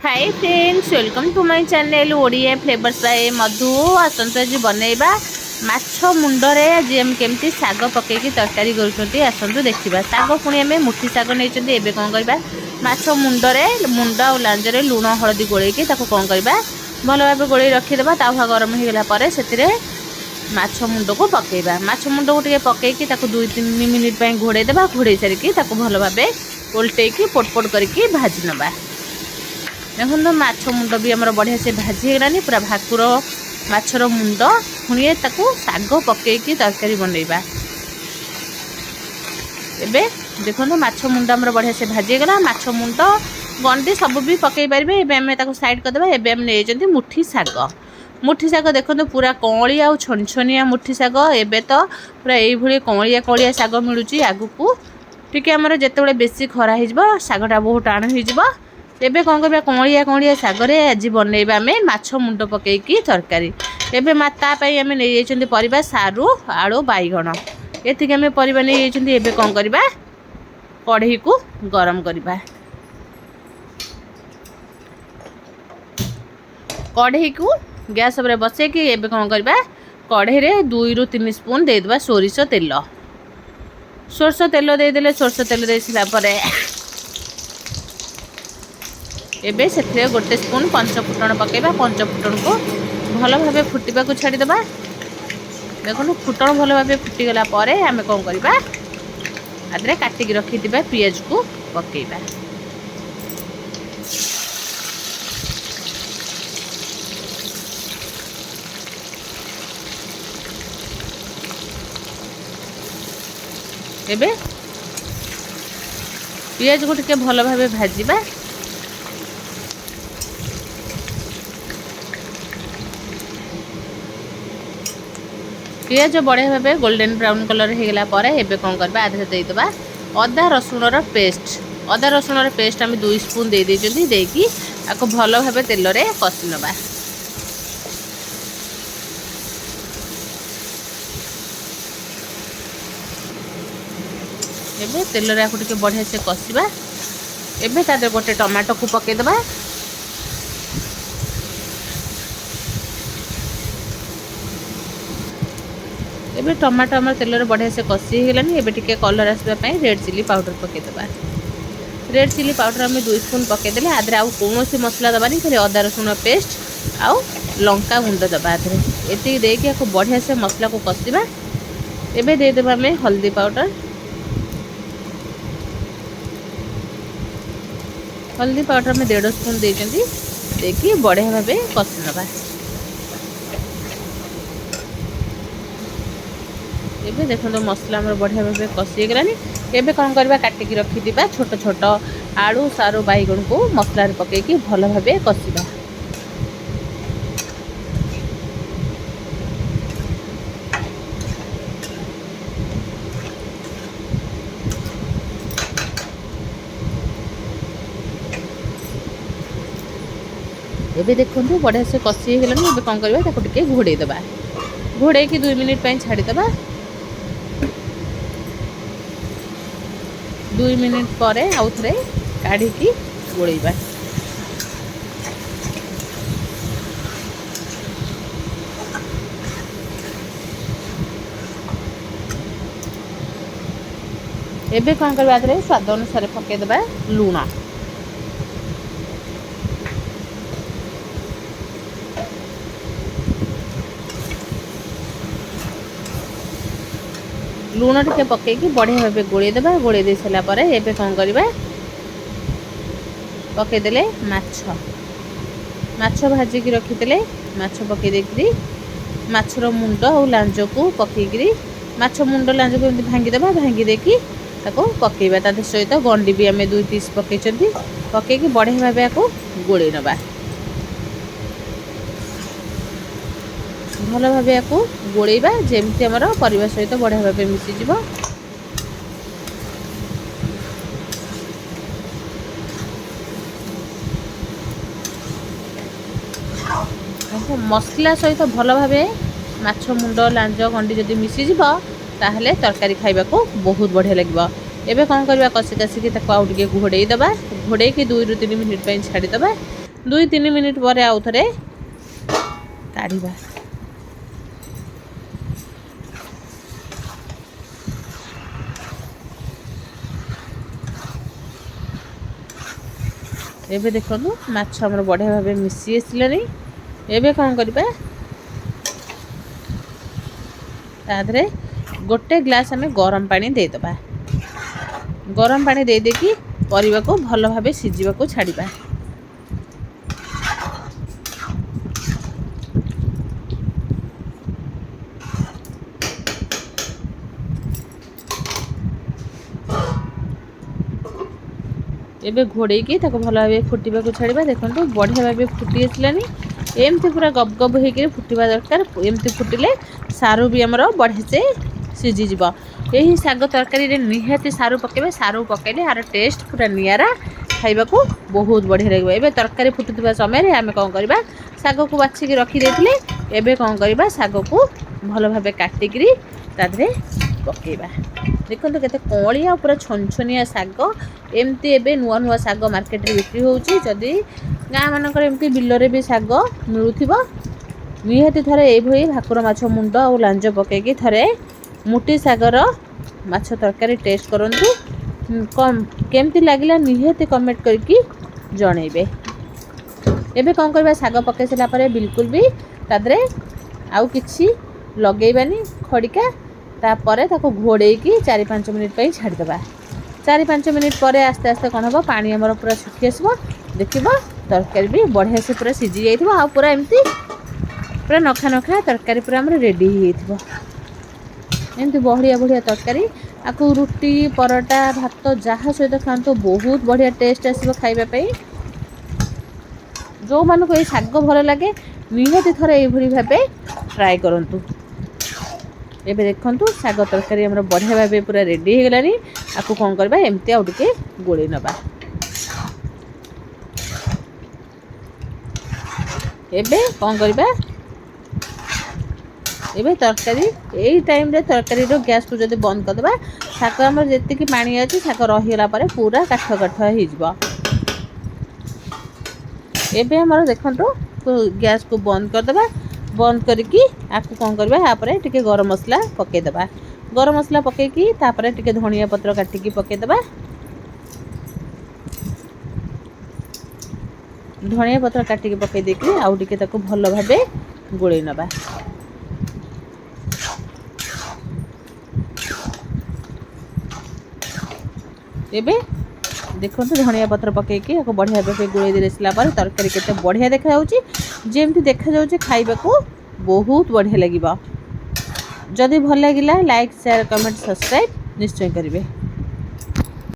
Hi friends, welcome to my channel Odia flavours by Madhu. आसंतु आज बनैबा माछ मुंडरे आज हम केमती साग पकेकी तरकारी करूछंती। आसंतु देखिबा साग पुणी आमे मुठी साग नैचंती। एबे कोन करबा माछ मुंडरे मुंड आ लांजरे लूण हळदी गोळेकी ताको कोन करबा भलो भाबे गोळेई रखि देबा। तावा गरम हे गेला परे सेतिरे माछ मुंड को पकेबा। माछ मुंड को टिके पकेकी ताको 2-3 मिनिट पय घोड़े देबा। घोड़े सारिकी ताको भलो भाबे उल्टेकी पोटपोट करके भाजी नबा। देखो माछ मुंड भी आमर बढ़िया से भाजी गलानी पूरा भाकुर माछर मुंड पुणी ताकू साग पकईकी तरकारी बनैबा। एबे देखो माछ मुंड आमर बढ़िया से भाजी गला। माछ मुंड गंडी सब भी पकई पारे। एबे आम ताकू साइड करदेबा। एबे आम नहीं मुठी साग। मुठी साग देखो पूरा कौड़ी आ छनछनिया मुठी साग। एबे तो पूरा यही कौड़िया कौड़िया साग मिलूँ। आगू टिके आमर जिते बेसी खरा हो सागटा बहुत टाण हो। एबे कौन करबा कौड़िया कौड़िया सागरे आज बनैबा आमे माछ मुंड पकेकी तरकारी। एबे माता पई आमे नै जाइछन्ती परिबा सारू आळू बाईगण एतिक आमे परिबा नै जाइछन्ती। एबे कौन करबा कढ़ई को गरम करबा। कढ़ई को गैस पर बसे कि एबे कौन करबा कढ़ई रे 2-3 स्पून दे देबा सोरिष तेल। सोरिष तेल दे देले सोरिष तेल दे सिला परे एबे से गोटे स्पून पंचफुटण पकेबा। पंचफुटण को भल भाव फुटा को छाड़ीदबा। देखो फुटण भल भाव फुटीगला परे आमे कौन करबा आदरे काटिकी रखिथिबा पियाज को पकेबा। एबे पियाज को टिके भल भाव भाजीबा। पियाज बढ़िया भाव गोल्डन ब्राउन कलर हो गला पर एबे कौन करबा आधे दे देबा अदा रसुण पेस्ट। अदा रसुण पेस्ट आम 2 स्पून दे देइछन्ती। देकी आको भलो भाव तेल रे कसी नबा। एबे तेल रे आको टिके बढ़िया से कसीबा। एबे तादे गोटे टमाटो को पके देबा। एबे टमाटो आम तेल रे बढ़िया से कसी गलानी। एबे टिके कलर आसबा पई रेड चिली पाउडर पके देबा। रेड चिली पाउडर आम 2 स्पून पके देले। आदरे आउ कोनोसी मसला दबानी खाली अदा रसुण पेस्ट आउ लंका गुंड दबा। आदरे एति देकी आको बढ़िया से मसला को कसीबा। एबे दे देबा में हल्दी पाउडर। हल्दी पाउडर में 1.5 स्पून देइछन्ती। देकी बढ़िया भाबे कसी नबा। एबे देखो मसला हमर बढ़िया भाबे कसी गलानी। एबे कौन करबा काटिकी रखिदिबा छोट छोट आलू सारू बाईगण को मसला रे पकेकी भल भाबे कसीबा। एबे देखो बढ़िया से कसी गलानी। एबे कौन करबा ताको टिके घोड़े देबा। घोड़े की 2 मिनिट पय छाड़ी देबा। 2 मिनिट पर आउ थे काढ़ी गोलैबा। एबे कौन करबा स्वाद अनुसार पके देबा लूण। लूण टिके पकेकी बढ़िया भाव गोले देबा। गोले दे सारा पर एबे कौन करबा पकेदेले माछ। माछ भाजिकी रखिदेले माछ पके देकरी माछर मुंड और लांज को पकेकरी माछ मुंड लांज को भांगी देबा। भांगी देकी ताको पकेबा। ता सहित गंडी भी आम 2 पीस पकेचंती। पकेकी बढ़िया भाव याको गोले नबा। भल भाव या गोलैबा जेमती आमर परिवा सहित बढ़िया भाव मिसीज। मसला सहित भल भाव माछ मुंड लांज गंडी जदि मिसीज ताहले तरकारी खाइबा को बहुत बढ़िया लगे। एबे कौन करबा कसी कसिकी ताको आउ टिके घोड़े दबा। घोड़े की 2-3 मिनिट पय छाड़ी दबा। 2-3 ମିନିଟ୍ ପରେ ଆଉ ଥରେ କାଢ଼ିବା। ଏବେ ଦେଖନ୍ତୁ ମାଛ ଆମର ବଢ଼ିଆ ଭାବେ ମିଶି ଆସିଲାଣି। ଏବେ କ'ଣ କରିବା, ତା ଦେହରେ 1 ଗ୍ଲାସ୍ ଆମେ ଗରମ ପାଣି ଦେଇଦେବା। ଗରମ ପାଣି ଦେଇଦେଇକି ପରିବାକୁ ଭଲ ଭାବେ ସିଝିବାକୁ ଛାଡ଼ିବା। ଏବେ ଘୋड़ेଇकी ताको भल भाव फुटा छाड़ा। देखो बढ़िया भाव फुटी आसलानी। एमती पूरा गब गब होकर फुटवा दरकार। एमती फुटिले सारू भी आमर बढ़िया से सीझीज। यही साग तरकारी निहाती सारू पकेबे। सारू पकेले यार टेस्ट पूरा नियारा, खाइबा को बहुत बढ़िया लगे। एबे तरकारी फुटुवा समय आम कौन करवा, साग को बाछिकी रखी देथिले। एबे कौन करवा, साग को भल भाव काटिकी तादरे पकेबा। देखो केते कलिया पूरा छनछनिया साग। एमती एबे नुआ नुआ साग मार्केट रे बिक्री होउची। जदी गाँ मानकर एमती बिल्लो भी साग मिलुथिबो, निहाती थरे ए भई भाकुर माछ मुंड और लांज पकेकी थरे मुठी सागर माछ तरकारी टेस्ट करंतु। कम केमती लागिला निहाती कमेंट करके जणैबे। एबे कौन करबा, साग पके सला परे बिल्कुल भी तादरे आउ किछि लगेबानी खड़िका। तापरे ताको घोड़ेकी 4-5 मिनिट पे छाड़ी देबा। 4-5 मिनिट पर आस्ते आस्ते कौन हम पानी आमर पूरा सुखी आसब। देखिए तरकारी भी बढ़िया से पूरा सीझी जाइए। आ पूरा एमती पूरा नखा नखा तरकारी पूरा आमर रेडी हो एमती बढ़िया बढ़िया तरकारी। आपको रुटी परोटा भात जहाँ सहित खातु बहुत बढ़िया टेस्ट आसब खाइबापी। जो मानक ये साग भल लगे निहाती थरे ये भाव ट्राए करंतु। एबे देखंतु साग तरकारी हमर बढ़िया भाबे पूरा रेडी हो गलानी। आपको कौन करबा, एमती आउ टिके गोळी नबा। एबे कौन करबा, एबे तरकारी एई टाइम रे तरकारी रो गैस को जदी बंद कर देबा, साग हमर जेति की पानी अछि साग रही गेला परे पूरा काठ काठ हो जिवो। एबे हमर देखंतु गैस को बंद कर देबा। बंद करके आपको कौन करबा, यापर टिके गरम मसला पके देबा। गरम मसला पकेकी तापर टिके धनिया पत्र काटिकी पके देबा। धनिया पत्र काटिकी पके देकी आउ टिके ताको भल भाबे गोळै नबा। एबे देखो धनिया पत्र पकेकी बढ़िया भाव गोळै देला पर तरकारी केते बढ़िया देखा जाउची। जेमती देखा जाउची खाइबा को बहुत बढ़िया लगिबा। जदि भल लगिला लाइक शेयर कमेंट सब्सक्राइब निश्चय करिवे।